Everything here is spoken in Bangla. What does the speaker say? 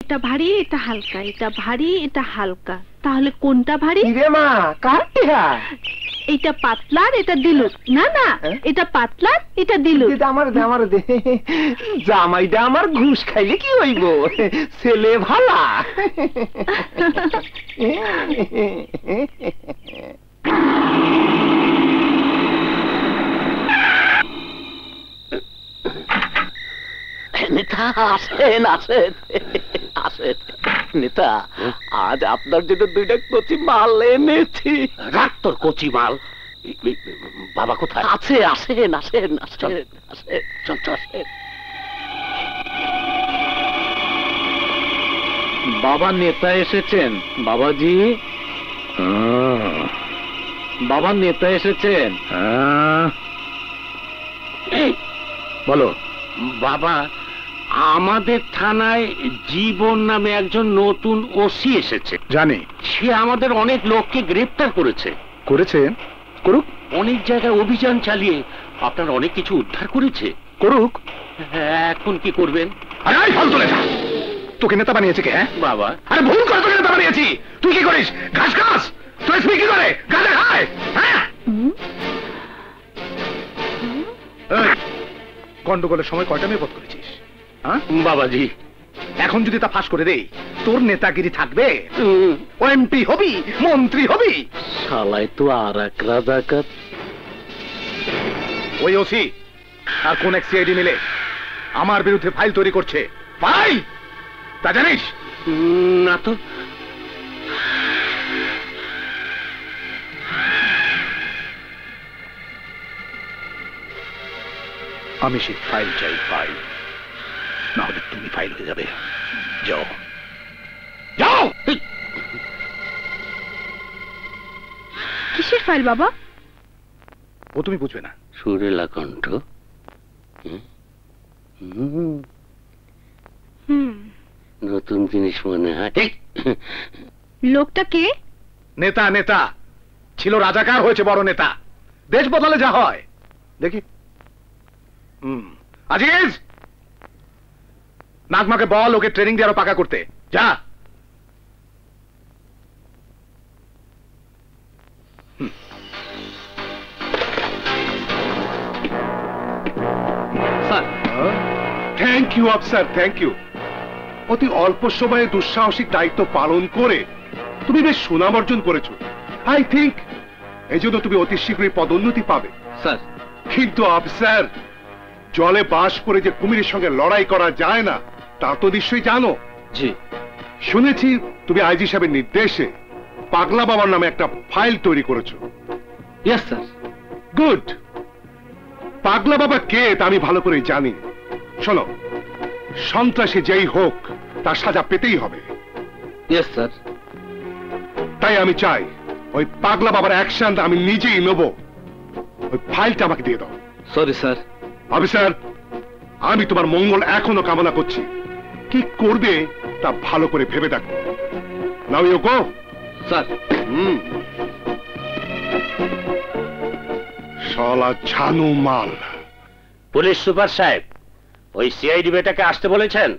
এটা ভারী এটা হালকা, এটা ভারী এটা হালকা, তাহলে কোনটা ভারী? রে মা কাটিয়া এটা পাতলার এটা দিলুক, না না এটা পাতলার এটা দিলুক। আমার দে জামাইটা আমার ঘুষ খাইলে কি হইব, ছেলে ভালা। নেতা আসেন আসেন আসেন নেতা, আজ আপনার জন্য দুইটা কচি মাল এনেছি। রাখ তোর কচি মাল। বাবা কোথায় আছে? আসেন আসেন আসেন আসেন চল আসেন। বাবা নেতা এসেছেন বাবাজি। বাবা নেতা এসেছেন। বলো বাবা, আমাদের থানায় জীবন নামে একজন নতুন ওসি এসেছে। জানি। সে আমাদের অনেক লোককে গ্রেফতার করেছে। করুক। অনেক জায়গায় অভিযান চালিয়ে আপনার অনেক কিছু উদ্ধার করেছে। করুক। এখন কি করবেন? আরে ফালতু নেতা, তোকে নেতা বানিয়েছে কে? হ্যাঁ বাবা, আরে ভুল করে তোকে নেতা বানিয়েছি। তুই কি করিস? ঘাস খাস? তুই এসপি কি করে? গাঁজা খায়? হ্যাঁ গন্ডগোলের সময় কয়টা মেয়ে পথ করেছিস? হ্যাঁ বাবাজি, এখন যদি তা ফাঁস করে দেই, তোর নেতাগিরি থাকবে? ও এমপি হবি, মন্ত্রী হবি। শালাই তো আর এক রাজাকার। ওই ওসি আর কোন এক সিআইডি মিলে আমার বিরুদ্ধে ফাইল তৈরি করছে। ফাইল তা জানিস? না তো। আমি সেই ফাইল চাই, ফাইল না হলে তুমি ফাইল হয়ে যাবে। যাও যাও। কিসের ফাইল বাবা? ও তুমি বুঝবে না। সুরেলা কণ্ঠ। নতুন জিনিস মনে হয়। লোকটা কে? নেতা নেতা ছিল, রাজাকার হয়েছে বড় নেতা। দেশ বদলে যা হয় দেখি। আজিজ, নাজমাকে বল ওকে ট্রেনিং দিয়ে আরো পাকা করতে। যা। Thank you officer, thank you. অতি অল্প সময়ে দুঃসাহসিক দায়িত্ব পালন করে তুমি বেশ সুনাম অর্জন করেছো। আই থিঙ্ক এই জন্য তুমি অতি শীঘ্রই পদোন্নতি পাবে। স্যার কিন্তু অফিসার, জলে বাস করে যে কুমিরের সঙ্গে লড়াই করা যায় না তা তো নিশ্চয়ই জানো। জি। শুনেছি তুমি আইজি সাহেবের নির্দেশে পাগলা বাবার নামে একটা ফাইল তৈরি করেছো। Yes sir. গুড। পাগলা বাবা কে তা আমি ভালো করে জানি। শোনো, সন্ত্রাসী যেই হোক তার সাজা পেতেই হবে। Yes sir. তাই আমি চাই ওই পাগলা বাবার অ্যাকশন আমি নিজেই নেব। ওই ফাইলটা আমাকে দিয়ে দাও। Sorry sir. অফিসার, আমি তোমার মঙ্গল এখনো কামনা করছি। কি করবে তা ভালো করে ভেবে দেখো। Now you go. স্যার। শালা ঝানু মাল। পুলিশ সুপার সাহেব, ওই সিআইডি বেটাকে আসতে বলেছেন।